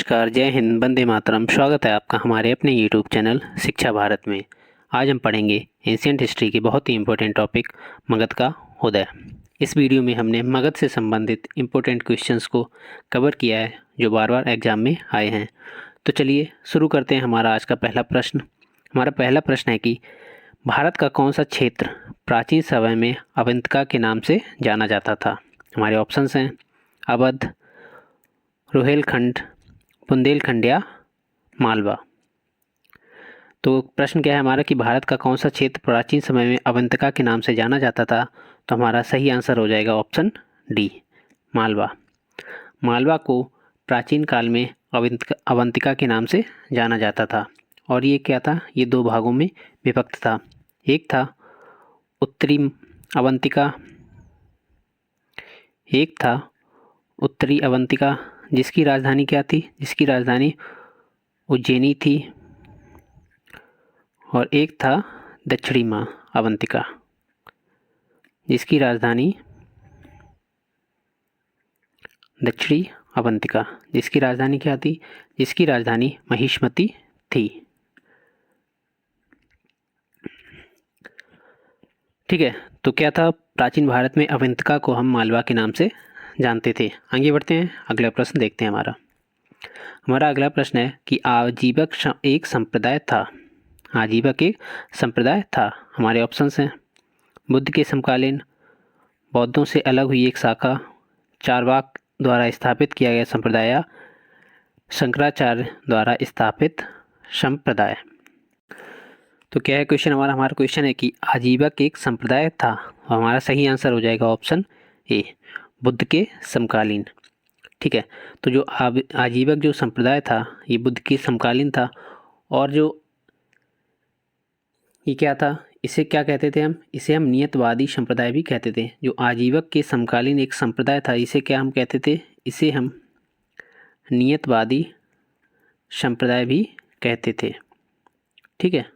नमस्कार, जय हिंद, वंदे मातरम। स्वागत है आपका हमारे अपने यूट्यूब चैनल शिक्षा भारत में। आज हम पढ़ेंगे एंशियंट हिस्ट्री के बहुत ही इम्पोर्टेंट टॉपिक मगध का उदय। इस वीडियो में हमने मगध से संबंधित इम्पोर्टेंट क्वेश्चंस को कवर किया है जो बार बार एग्जाम में आए हैं। तो चलिए शुरू करते हैं हमारा आज का पहला प्रश्न। हमारा पहला प्रश्न है कि भारत का कौन सा क्षेत्र प्राचीन समय में अवंतिका के नाम से जाना जाता था। हमारे ऑप्शंस हैं अवध, रोहिलखंड, बुंदेलखंड या मालवा। तो प्रश्न क्या है हमारा कि भारत का कौन सा क्षेत्र प्राचीन समय में अवंतिका के नाम से जाना जाता था। तो हमारा सही आंसर हो जाएगा ऑप्शन डी, मालवा। मालवा को प्राचीन काल में अवंतिका के नाम से जाना जाता था और ये क्या था, ये दो भागों में विभक्त था। एक था उत्तरी अवंतिका, एक था उत्तरी अवंतिका जिसकी राजधानी क्या थी, जिसकी राजधानी उज्जैनी थी, और एक था दक्षिणी अवंतिका जिसकी राजधानी दक्षिणी अवंतिका जिसकी राजधानी क्या थी, जिसकी राजधानी महिष्मती थी। ठीक है, तो क्या था, प्राचीन भारत में अवंतिका को हम मालवा के नाम से जानते थे। आगे बढ़ते हैं, अगला प्रश्न देखते हैं। हमारा अगला प्रश्न है कि आजीवक एक संप्रदाय था। आजीवक एक संप्रदाय था। हमारे ऑप्शंस हैं बुद्ध के समकालीन, बौद्धों से अलग हुई एक शाखा, चारवाक द्वारा स्थापित किया गया संप्रदाय या शंकराचार्य द्वारा स्थापित संप्रदाय। तो क्या है क्वेश्चन हमारा क्वेश्चन है कि आजीवक एक संप्रदाय था। हमारा सही आंसर हो जाएगा ऑप्शन ए, बुद्ध के समकालीन। ठीक है, तो जो आजीवक जो संप्रदाय था ये बुद्ध के समकालीन था। और जो ये क्या था, इसे क्या कहते थे हम, इसे हम नियतवादी संप्रदाय भी कहते थे। जो आजीवक के समकालीन एक संप्रदाय था इसे क्या हम कहते थे, इसे हम नियतवादी संप्रदाय भी कहते थे। ठीक है,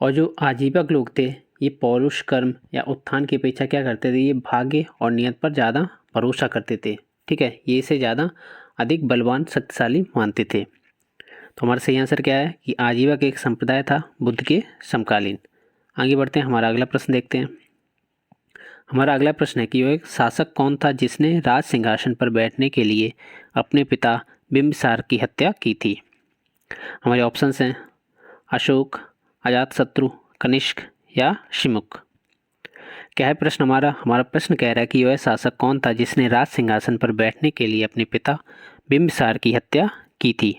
और जो आजीवक लोग थे ये पौरुष कर्म या उत्थान की अपेक्षा क्या करते थे, ये भाग्य और नियत पर ज़्यादा भरोसा करते थे। ठीक है, ये इसे ज़्यादा अधिक बलवान शक्तिशाली मानते थे। तो हमारा सही आंसर क्या है कि आजीवक एक संप्रदाय था बुद्ध के समकालीन। आगे बढ़ते हैं, हमारा अगला प्रश्न देखते हैं। हमारा अगला प्रश्न है कि वह एक शासक कौन था जिसने राज सिंहासन पर बैठने के लिए अपने पिता बिंबिसार की हत्या की थी। हमारे ऑप्शंस हैं अशोक, अजातशत्रु, कनिष्क या शिमुक। क्या है प्रश्न हमारा प्रश्न कह रहा है कि वह शासक कौन था जिसने राज सिंहासन पर बैठने के लिए अपने पिता बिंबिसार की हत्या की थी।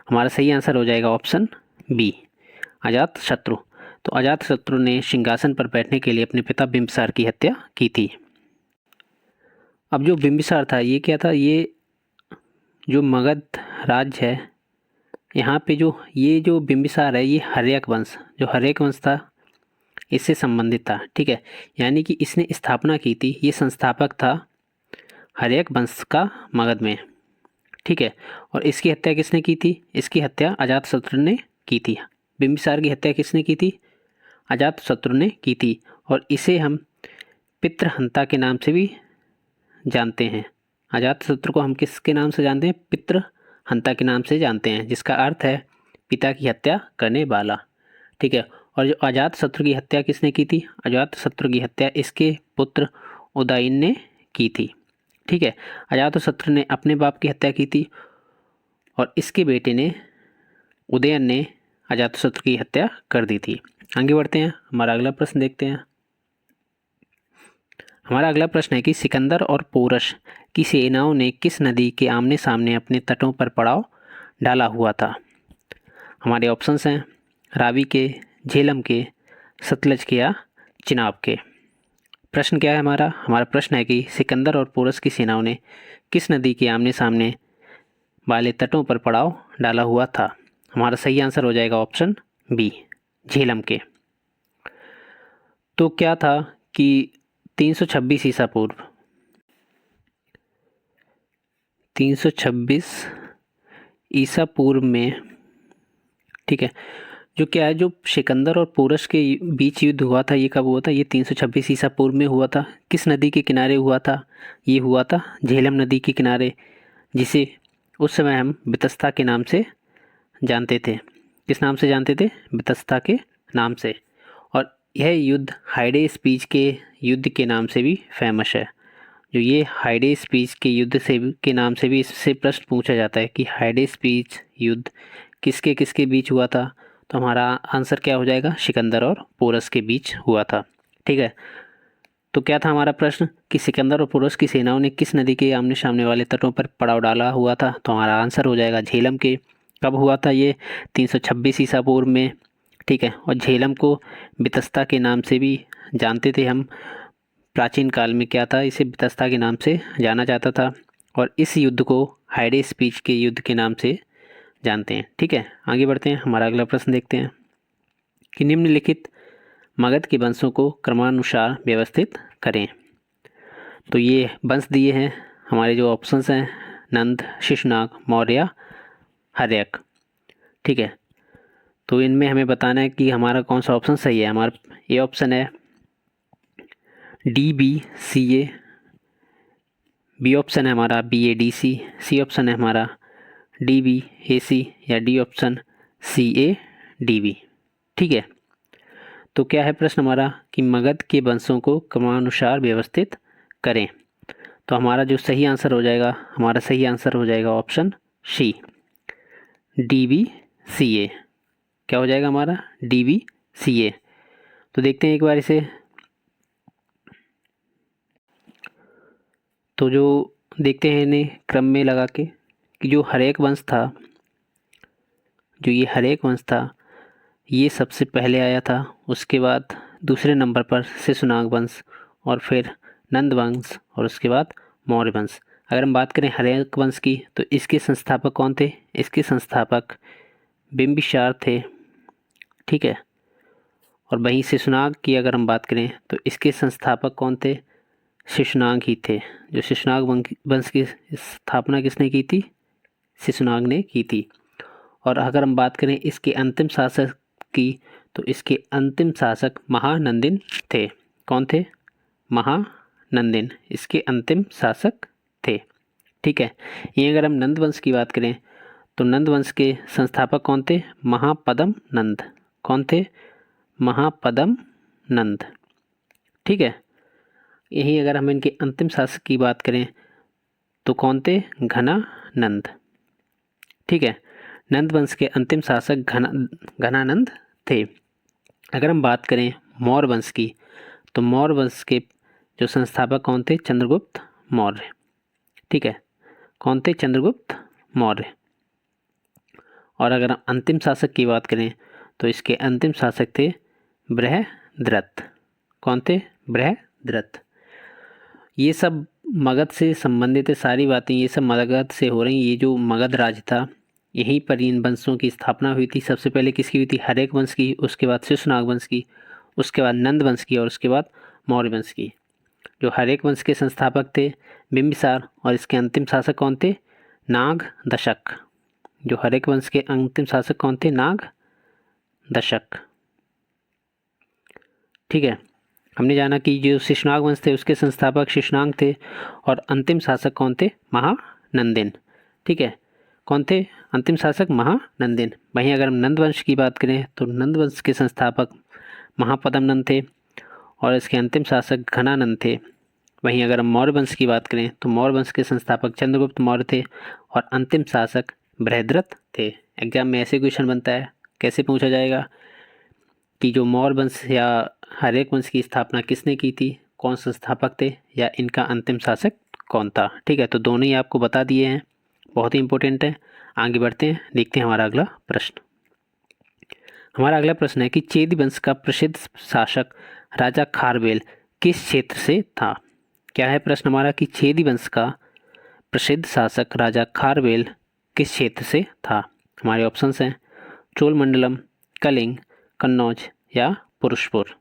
हमारा सही आंसर हो जाएगा ऑप्शन बी, अजातशत्रु। तो अजातशत्रु ने सिंहासन पर बैठने के लिए अपने पिता बिंबिसार की हत्या की थी। अब जो बिंबिसार था ये क्या था, ये जो मगध राज्य है यहाँ पे जो बिंबिसार है ये हर्यक वंश, जो हर्यक वंश था इससे संबंधित था। ठीक है, यानी कि इसने स्थापना की थी, ये संस्थापक था हर्यक वंश का मगध में। ठीक है, और इसकी हत्या किसने की थी, इसकी हत्या अजातशत्रु ने की थी। बिंबिसार की हत्या किसने की थी, अजातशत्रु ने की थी। और इसे हम पितृहंता के नाम से भी जानते हैं। अजातशत्रु को हम किसके नाम से जानते हैं, पितृहंता के नाम से जानते हैं, जिसका अर्थ है पिता की हत्या करने वाला। ठीक है, और जो अजातशत्रु की हत्या किसने की थी, अजातशत्रु की हत्या इसके पुत्र उदयन ने की थी। ठीक है, अजातशत्रु ने अपने बाप की हत्या की थी और इसके बेटे ने उदयन ने अजातशत्रु की हत्या कर दी थी। आगे बढ़ते हैं, हमारा अगला प्रश्न देखते हैं। हमारा अगला प्रश्न है कि सिकंदर और पोरस की सेनाओं ने किस नदी के आमने सामने अपने तटों पर पड़ाव डाला हुआ था। हमारे ऑप्शंस हैं रावी के, झेलम के, सतलज के या चिनाब के। प्रश्न क्या है हमारा प्रश्न है कि सिकंदर और पोरस की सेनाओं ने किस नदी के आमने सामने वाले तटों पर पड़ाव डाला हुआ था। हमारा सही आंसर हो जाएगा ऑप्शन बी, झेलम के। तो क्या था कि 326 ईसा पूर्व 326 ईसा पूर्व में, ठीक है, जो क्या है, जो सिकंदर और पोरस के बीच युद्ध हुआ था, ये कब हुआ था? ये 326 ईसा पूर्व में हुआ था। किस नदी के किनारे हुआ था? ये हुआ था झेलम नदी के किनारे, जिसे उस समय हम बितस्ता के नाम से जानते थे। किस नाम से जानते थे? बितस्ता के नाम से। और यह युद्ध हाइडे स्पीच के युद्ध के नाम से भी फेमस है। जो ये हाइडे स्पीच के युद्ध से के नाम से भी इससे प्रश्न पूछा जाता है कि हाइडे स्पीच युद्ध किसके किसके बीच हुआ था? तो हमारा आंसर क्या हो जाएगा? सिकंदर और पोरस के बीच हुआ था। ठीक है, तो क्या था हमारा प्रश्न कि सिकंदर और पोरस की सेनाओं ने किस नदी के आमने सामने वाले तटों पर पड़ाव डाला हुआ था? तो हमारा आंसर हो जाएगा झेलम के। कब हुआ था ये? 326 ईसा पूर्व में। ठीक है, और झेलम को बितस्ता के नाम से भी जानते थे हम। प्राचीन काल में क्या था, इसे बितस्ता के नाम से जाना जाता था। और इस युद्ध को हाइडे स्पीच के युद्ध के नाम से जानते हैं। ठीक है, आगे बढ़ते हैं, हमारा अगला प्रश्न देखते हैं कि निम्नलिखित मगध के वंशों को क्रमानुसार व्यवस्थित करें। तो ये वंश दिए हैं हमारे, जो ऑप्शंस हैं, नंद, शिशुनाग, मौर्य, हर्यक। ठीक है, तो इनमें हमें बताना है कि हमारा कौन सा ऑप्शन सही है। हमारा ए ऑप्शन है DBCA, बी ऑप्शन है हमारा BADC, सी ऑप्शन है हमारा DBAC, या डी ऑप्शन CADB। ठीक है, तो क्या है प्रश्न हमारा कि मगध के वंशों को क्रमानुसार व्यवस्थित करें। तो हमारा जो सही आंसर हो जाएगा, हमारा सही आंसर हो जाएगा ऑप्शन सी, DBCA। क्या हो जाएगा हमारा? DBCA। तो देखते हैं एक बार इसे। तो जो देखते हैं इन्हें क्रम में लगा के कि जो हरेक वंश था, जो ये हरेक वंश था, ये सबसे पहले आया था। उसके बाद दूसरे नंबर पर शिशुनाग वंश, और फिर नंद वंश, और उसके बाद मौर्य वंश। अगर हम बात करें हरेक वंश की, तो इसके संस्थापक कौन थे? इसके संस्थापक बिंबिसार थे। ठीक है, और वहीं शिशुनाग की अगर हम बात करें तो इसके संस्थापक कौन थे? शिशुनाग ही थे। जो शिशुनाग वंश की स्थापना किसने की थी? शिशुनाग ने की थी। और अगर हम बात करें इसके अंतिम शासक की, तो इसके अंतिम शासक महानंदिन थे। कौन थे? महानंदिन इसके अंतिम शासक थे। ठीक है, ये अगर हम नंद वंश की बात करें तो नंद वंश के संस्थापक कौन थे? महापद्म नंद। कौन थे? महापद्म नंद। ठीक है, यही अगर हम इनके अंतिम शासक की बात करें तो कौन थे? घनानंद। ठीक है, नंद वंश के अंतिम शासक घनानंद थे। अगर हम बात करें मौर्य वंश की, तो मौर्य वंश के जो संस्थापक कौन थे? चंद्रगुप्त मौर्य। ठीक है, कौन थे? चंद्रगुप्त मौर्य। और अगर हम अंतिम शासक की बात करें तो इसके अंतिम शासक थे बृहद्रथ। कौन थे? बृहद्रथ। ये सब मगध से संबंधित है, सारी बातें ये सब मगध से हो रही। ये जो मगध राज था, यहीं पर इन वंशों की स्थापना हुई थी। सबसे पहले किसकी हुई थी? हरेक वंश की, उसके बाद शिशुनाग वंश की, उसके बाद नंद वंश की, और उसके बाद मौर्य वंश की। जो हरेक वंश के संस्थापक थे बिंबिसार, और इसके अंतिम शासक कौन थे? नाग दशक। जो हरेक वंश के अंतिम शासक कौन थे? नाग दशक। ठीक है, हमने जाना कि जो शिशुनाग वंश थे उसके संस्थापक शिशुनाग थे, और अंतिम शासक कौन थे? महानंदिन। ठीक है, कौन थे अंतिम शासक? महानंदिन। वहीं अगर हम नंद वंश की बात करें तो नंद वंश के संस्थापक महापद्म नंद थे, और इसके अंतिम शासक घनानंद थे। वहीं अगर हम मौर्य वंश की बात करें तो मौर्य वंश के संस्थापक चंद्रगुप्त मौर्य थे, और अंतिम शासक बृहद्रथ थे। एग्जाम में ऐसे क्वेश्चन बनता है, कैसे पूछा जाएगा कि जो मौर्य वंश या हरेक वंश की स्थापना किसने की थी, कौन संस्थापक थे, या इनका अंतिम शासक कौन था। ठीक है, तो दोनों ही आपको बता दिए हैं, बहुत ही इंपॉर्टेंट है। आगे बढ़ते हैं, देखते हैं हमारा अगला प्रश्न। हमारा अगला प्रश्न है कि चेदी वंश का प्रसिद्ध शासक राजा खारवेल किस क्षेत्र से था। क्या है प्रश्न हमारा कि चेदी वंश का प्रसिद्ध शासक राजा खारवेल किस क्षेत्र से था। हमारे ऑप्शंस हैं चोलमंडलम, कलिंग, कन्नौज, या पुरुषपुर।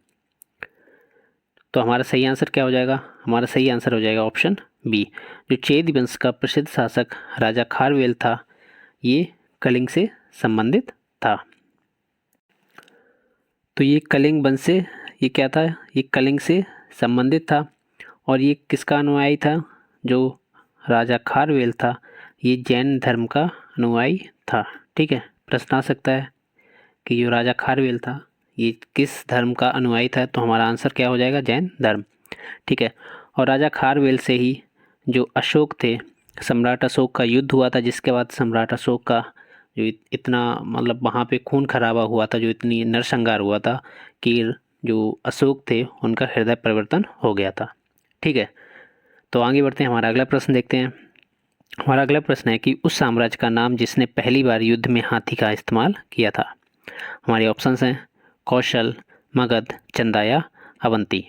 तो हमारा सही आंसर क्या हो जाएगा? हमारा सही आंसर हो जाएगा ऑप्शन बी। जो चेदी वंश का प्रसिद्ध शासक राजा खारवेल था, ये कलिंग से संबंधित था। तो ये कलिंग वंश से, ये क्या था, ये कलिंग से संबंधित था। और ये किसका अनुयायी था, जो राजा खारवेल था, ये जैन धर्म का अनुयायी था। ठीक है, प्रश्न आ सकता है कि जो राजा खारवेल था ये किस धर्म का अनुयायी था, तो हमारा आंसर क्या हो जाएगा, जैन धर्म। ठीक है, और राजा खारवेल से ही जो अशोक थे, सम्राट अशोक का युद्ध हुआ था, जिसके बाद सम्राट अशोक का जो इतना मतलब वहाँ पे खून खराबा हुआ था, जो इतनी नरसंहार हुआ था कि जो अशोक थे उनका हृदय परिवर्तन हो गया था। ठीक है, तो आगे बढ़ते हैं, हमारा अगला प्रश्न देखते हैं। हमारा अगला प्रश्न है कि उस साम्राज्य का नाम जिसने पहली बार युद्ध में हाथी का इस्तेमाल किया था। हमारे ऑप्शंस हैं कौशल, मगध, चंदाया, अवंती।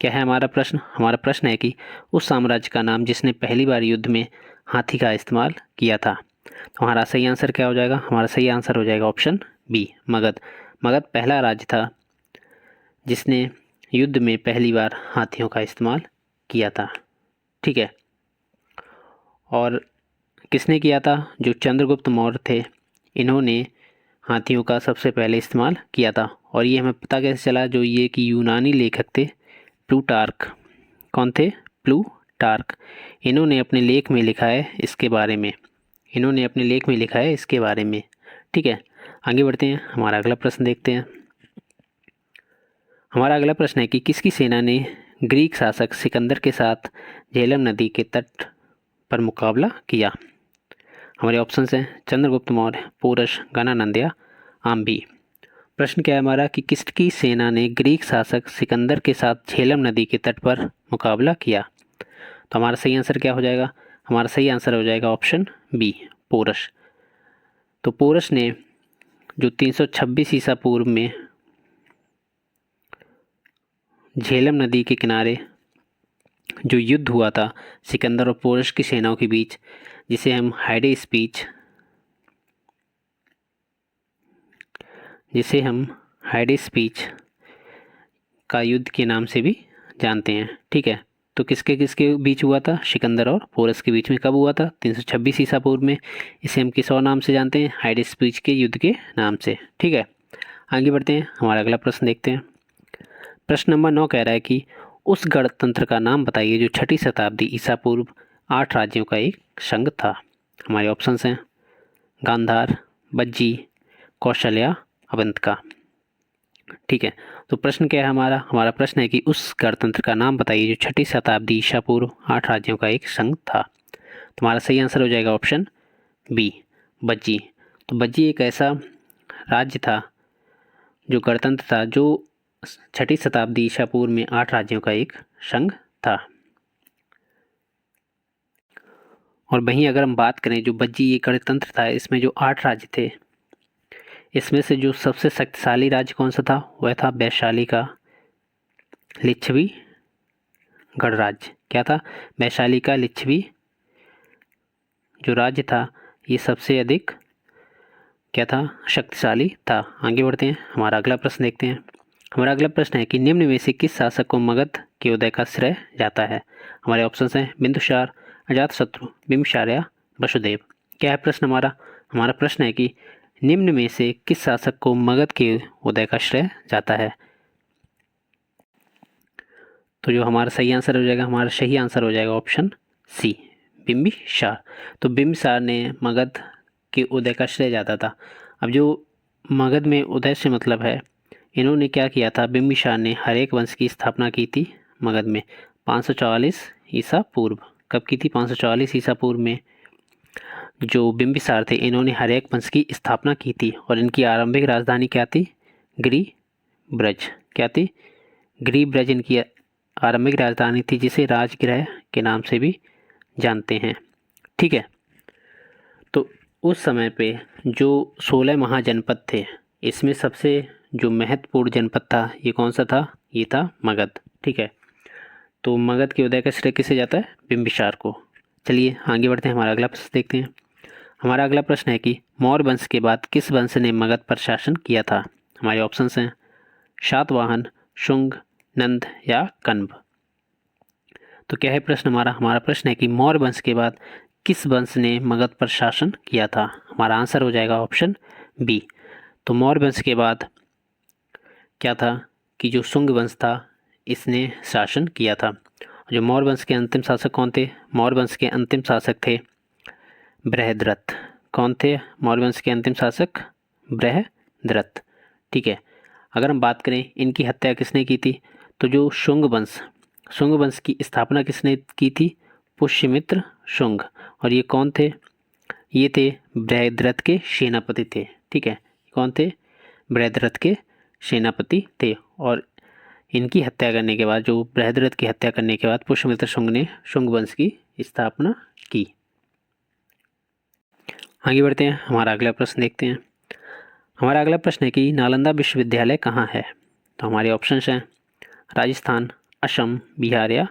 क्या है हमारा प्रश्न, हमारा प्रश्न है कि उस साम्राज्य का नाम जिसने पहली बार युद्ध में हाथी का इस्तेमाल किया था। तो हमारा सही आंसर क्या हो जाएगा, हमारा सही आंसर हो जाएगा ऑप्शन बी, मगध। मगध पहला राज्य था जिसने युद्ध में पहली बार हाथियों का इस्तेमाल किया था। ठीक है, और किसने किया था, जो चंद्रगुप्त मौर्य थे, इन्होंने हाथियों का सबसे पहले इस्तेमाल किया था। और ये हमें पता कैसे चला, जो ये कि यूनानी लेखक थे प्लूटार्क। कौन थे, प्लूटार्क। इन्होंने अपने लेख में लिखा है इसके बारे में, इन्होंने अपने लेख में लिखा है इसके बारे में। ठीक है, आगे बढ़ते हैं, हमारा अगला प्रश्न देखते हैं। हमारा अगला प्रश्न है कि किसकी सेना ने ग्रीक शासक सिकंदर के साथ झेलम नदी के तट पर मुकाबला किया। हमारे ऑप्शंस हैं चंद्रगुप्त मौर्य, पोरस, गणानंद या आम्बी। प्रश्न क्या है हमारा कि किसकी सेना ने ग्रीक शासक सिकंदर के साथ झेलम नदी के तट पर मुकाबला किया। तो हमारा सही आंसर क्या हो जाएगा, हमारा सही आंसर हो जाएगा ऑप्शन बी, पोरस। तो पोरस ने जो 326 ईसा पूर्व में झेलम नदी के किनारे जो युद्ध हुआ था सिकंदर और पोरस की सेनाओं के बीच, जिसे हम हाइडे स्पीच का युद्ध के नाम से भी जानते हैं। ठीक है, तो किसके किसके बीच हुआ था, सिकंदर और पोरस के बीच में कब हुआ था, 326 ईसा पूर्व में। इसे हम किस और नाम से जानते हैं, हाइडे स्पीच के युद्ध के नाम से। ठीक है, आगे बढ़ते हैं, हमारा अगला प्रश्न देखते हैं। प्रश्न नंबर 9 कह रहा है कि उस गणतंत्र का नाम बताइए जो 6ठी शताब्दी ईसा पूर्व 8 राज्यों का एक संघ था। हमारे ऑप्शंस हैं गांधार, बज्जी, कौशल्या, अवंतिका। ठीक है, तो प्रश्न क्या है हमारा, हमारा प्रश्न है कि उस गणतंत्र का नाम बताइए जो 6ठी शताब्दी ईसा पूर्व 8 राज्यों का एक संघ था। तो हमारा सही आंसर हो जाएगा ऑप्शन बी, बज्जी। तो बज्जी एक ऐसा राज्य था, जो गणतंत्र था, जो 6ठी शताब्दी ईसा पूर्व में 8 राज्यों का एक संघ था। और वहीं अगर हम बात करें जो बज्जी ये गणतंत्र था, इसमें जो 8 राज्य थे, इसमें से जो सबसे शक्तिशाली राज्य कौन सा था, वह था वैशाली का लिच्छवी गणराज्य। क्या था, वैशाली का लिच्छवी जो राज्य था, ये सबसे अधिक क्या था, शक्तिशाली था। आगे बढ़ते हैं, हमारा अगला प्रश्न देखते हैं। हमारा अगला प्रश्न है कि निम्न में से किस शासक को मगध के उदय का श्रेय जाता है। हमारे ऑप्शंस हैं बिंदुसार, अजातशत्रु, बिंबिसार या वसुदेव। क्या है प्रश्न हमारा, हमारा प्रश्न है कि निम्न में से किस शासक को मगध के उदय का श्रेय जाता है। तो जो हमारा सही आंसर हो जाएगा, हमारा सही आंसर हो जाएगा ऑप्शन सी, बिंबिसार। तो बिंबिसार ने मगध के उदय का श्रेय जाता था। अब जो मगध में उदय से मतलब है, इन्होंने क्या किया था, बिंबिसार ने हरेक वंश की स्थापना की थी मगध में 544 ईसा पूर्व। कब की थी, 544 ईसा पूर्व में जो बिंबिसार थे, इन्होंने हरेक वंश की स्थापना की थी। और इनकी आरंभिक राजधानी क्या थी, गिरिब्रज। क्या थी, गिरिब्रज इनकी आरंभिक राजधानी थी, जिसे राजगृह के नाम से भी जानते हैं। ठीक है, तो उस समय पे जो 16 महाजनपद थे, इसमें सबसे जो महत्वपूर्ण जनपद था, ये कौन सा था, ये था मगध। ठीक है, तो मगध के उदय का श्रेय किसे जाता है, बिंबिसार को। चलिए आगे बढ़ते हैं, हमारा अगला प्रश्न देखते हैं। हमारा अगला प्रश्न है कि मौर्य वंश के बाद किस वंश ने मगध पर शासन किया था। हमारे ऑप्शंस हैं शातवाहन, शुंग, नंद या कण्व। तो क्या है प्रश्न हमारा, हमारा प्रश्न है कि मौर्य वंश के बाद किस वंश ने मगध पर शासन किया था। हमारा आंसर हो जाएगा ऑप्शन बी। तो मौर्य वंश के बाद क्या था कि जो शुंग वंश था इसने शासन किया था। जो मौर्य वंश के अंतिम शासक कौन थे? मौर्य वंश के अंतिम शासक थे बृहद्रथ। कौन थे मौर्य वंश के अंतिम शासक? बृहद्रथ। ठीक है, अगर हम बात करें इनकी हत्या किसने की थी, तो जो शुंग वंश की स्थापना किसने की थी? पुष्यमित्र शुंग। और ये कौन थे? ये थे बृहद्रथ के सेनापति थे। ठीक है, कौन थे? बृहद्रथ के सेनापति थे। और इनकी हत्या करने के बाद, जो बृहद्रथ की हत्या करने के बाद पुष्यमित्र शुंग ने शुंग वंश की स्थापना की। आगे बढ़ते हैं, हमारा अगला प्रश्न देखते हैं। हमारा अगला प्रश्न है कि नालंदा विश्वविद्यालय कहाँ है? तो हमारे ऑप्शंस हैं राजस्थान, असम, बिहार या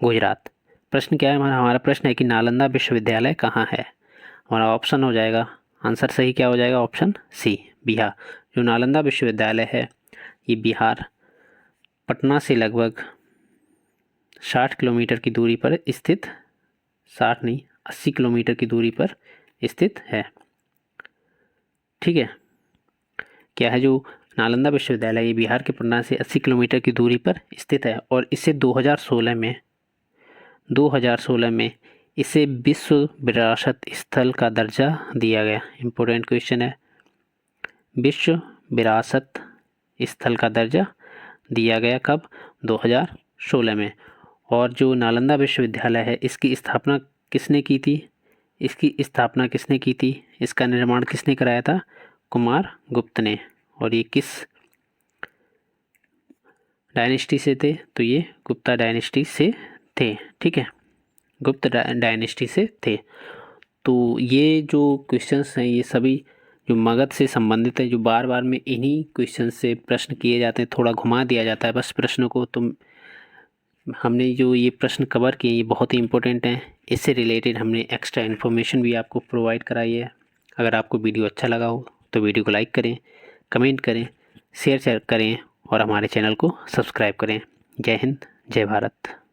गुजरात। प्रश्न क्या है हमारा प्रश्न है कि नालंदा विश्वविद्यालय कहाँ है। हमारा ऑप्शन हो जाएगा, आंसर सही क्या हो जाएगा? Option C, Bihar. जो नालंदा विश्वविद्यालय है ये बिहार, पटना से लगभग 60 किलोमीटर की दूरी पर स्थित, 60 नहीं 80 किलोमीटर की दूरी पर स्थित है। ठीक है, क्या है? जो नालंदा विश्वविद्यालय ये बिहार के पटना से 80 किलोमीटर की दूरी पर स्थित है और इसे 2016 में इसे विश्व विरासत स्थल का दर्जा दिया गया। इम्पोर्टेंट क्वेश्चन है, विश्व विरासत स्थल का दर्जा दिया गया कब? 2016 में। और जो नालंदा विश्वविद्यालय है इसकी स्थापना किसने की थी? इसका निर्माण किसने कराया था? कुमार गुप्त ने। और ये किस डायनेस्टी से थे? तो ये गुप्ता डायनेस्टी से थे। ठीक है, गुप्त डायनेस्टी से थे। तो ये जो क्वेश्चंस हैं ये सभी जो मगध से संबंधित है, जो बार बार में इन्हीं क्वेश्चन से प्रश्न किए जाते हैं, थोड़ा घुमा दिया जाता है बस प्रश्नों को। तो हमने जो ये प्रश्न कवर किए ये बहुत ही इंपॉर्टेंट हैं। इससे रिलेटेड हमने एक्स्ट्रा इन्फॉर्मेशन भी आपको प्रोवाइड कराई है। अगर आपको वीडियो अच्छा लगा हो तो वीडियो को लाइक करें, कमेंट करें, शेयर करें और हमारे चैनल को सब्सक्राइब करें। जय हिंद, जय भारत।